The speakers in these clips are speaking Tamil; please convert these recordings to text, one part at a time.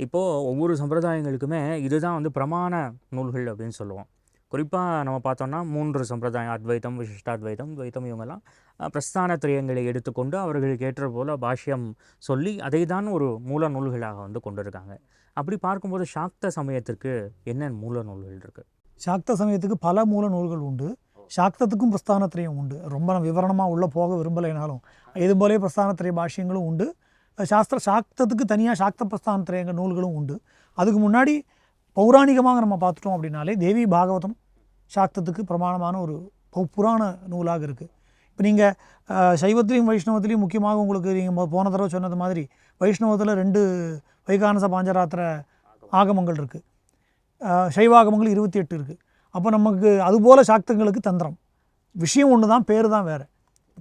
இப்போது ஒவ்வொரு சம்பிரதாயங்களுக்குமே இதுதான் வந்து பிரமாண நூல்கள் அப்படின்னு சொல்லுவோம். குறிப்பாக நம்ம பார்த்தோம்னா 3 சம்பிரதாயம் அத்வைத்தம், விசிஷ்டாத்வைத்தம், துவைத்தம் இவங்கெல்லாம் பிரஸ்தான திரயங்களை எடுத்துக்கொண்டு அவர்களுக்கு ஏற்ற போல பாஷ்யம் சொல்லி அதை தான் ஒரு மூல நூல்களாக வந்து கொண்டு இருக்காங்க. அப்படி பார்க்கும்போது சாக்த சமயத்திற்கு என்ன மூல நூல்கள் இருக்குது? சாக்த சமயத்துக்கு பல மூல நூல்கள் உண்டு. சாக்தத்துக்கும் பிரஸ்தானத்திரயம் உண்டு. ரொம்ப நம்ம விவரணமாக உள்ளே போக விரும்பலைனாலும் இது போலே பிரஸ்தானத்திரய பாஷ்யங்களும் உண்டு. சாக்தத்துக்கு தனியாக சாக்த பிரஸ்தானத்திரய நூல்களும் உண்டு. அதுக்கு முன்னாடி பௌராணிகமாக நம்ம பார்த்துட்டோம் அப்படின்னாலே தேவி பாகவதம் சாக்தத்துக்கு பிரமாணமான ஒரு புராண நூலாக இருக்குது. இப்போ நீங்கள் சைவத்திலையும் வைஷ்ணவத்திலையும் முக்கியமாக உங்களுக்கு நீங்கள் போன தடவை சொன்னது மாதிரி வைஷ்ணவத்தில் 2 வைகானச பாஞ்சராத்திர ஆகமங்கள் இருக்குது. சைவாகமங்கள் 28 இருக்குது. அப்போ நமக்கு அதுபோல் சாக்தங்களுக்கு தந்திரம் விஷயம் ஒன்று தான், பேர் தான் வேறு.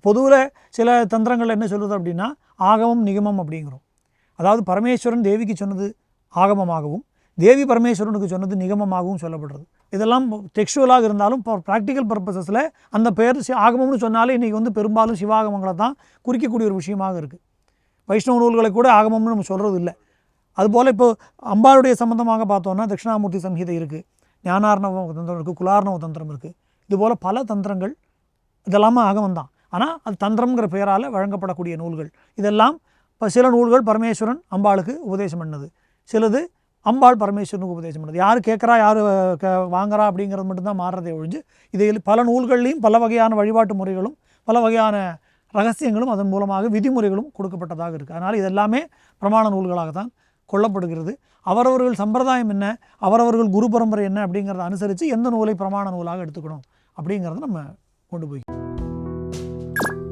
பொதுவில் சில தந்திரங்கள் என்ன சொல்லுது அப்படின்னா ஆகமம் நிகமம் அப்படிங்கிறோம். அதாவது பரமேஸ்வரன் தேவிக்கு சொன்னது ஆகமமாகவும் தேவி பரமேஸ்வரனுக்கு சொன்னது நிகமமாகவும் சொல்லப்படுறது. இதெல்லாம் டெக்ஸ்டுவலாக இருந்தாலும் இப்போ ப்ராக்டிக்கல் பர்பஸஸில் அந்த பேர் ஆகமம்னு சொன்னாலே இன்றைக்கி வந்து பெரும்பாலும் சிவாகமங்களை தான் குறிக்கக்கூடிய ஒரு விஷயமாக இருக்குது. வைஷ்ணவ நூல்களை கூட ஆகமம்னு நம்ம சொல்கிறது இல்லை. அதுபோல் இப்போ அம்பாளுடைய சம்பந்தமாக பார்த்தோன்னா தட்சிணாமூர்த்தி சம்ஹிதை இருக்குது, ஞானார்ணவ தந்திரம் இருக்குது, குலார்ணவ தந்திரம் இருக்குது. இதுபோல் பல தந்திரங்கள் இதெல்லாமே ஆகமம் தான். ஆனால் அது தந்திரம்ங்கிற பெயரால் வழங்கப்படக்கூடிய நூல்கள். இதெல்லாம் இப்போ சில நூல்கள் பரமேஸ்வரன் அம்பாளுக்கு உபதேசம் பண்ணது, சிலது அம்பாள் பரமேஸ்வரனுக்கு உபதேசம் பண்ணது. யார் கேட்குறா யார் வாங்குறா அப்படிங்கிறது மட்டும்தான் மாறுறதே ஒழிஞ்சு இதில் பல நூல்கள்லையும் பல வகையான வழிபாட்டு முறைகளும் பல வகையான ரகசியங்களும் அதன் மூலமாக விதிமுறைகளும் கொடுக்கப்பட்டதாக இருக்குது. அதனால் இதெல்லாமே பிரமாண நூல்களாக தான் கொள்ளப்படுகிறது. அவரவர்கள் சம்பிரதாயம் என்ன, அவரவர்கள் குரு பரம்பரை என்ன அப்படிங்கிறத அனுசரித்து எந்த நூலை பிரமாண நூலாக எடுத்துக்கணும் அப்படிங்கிறத நம்ம கொண்டு போய்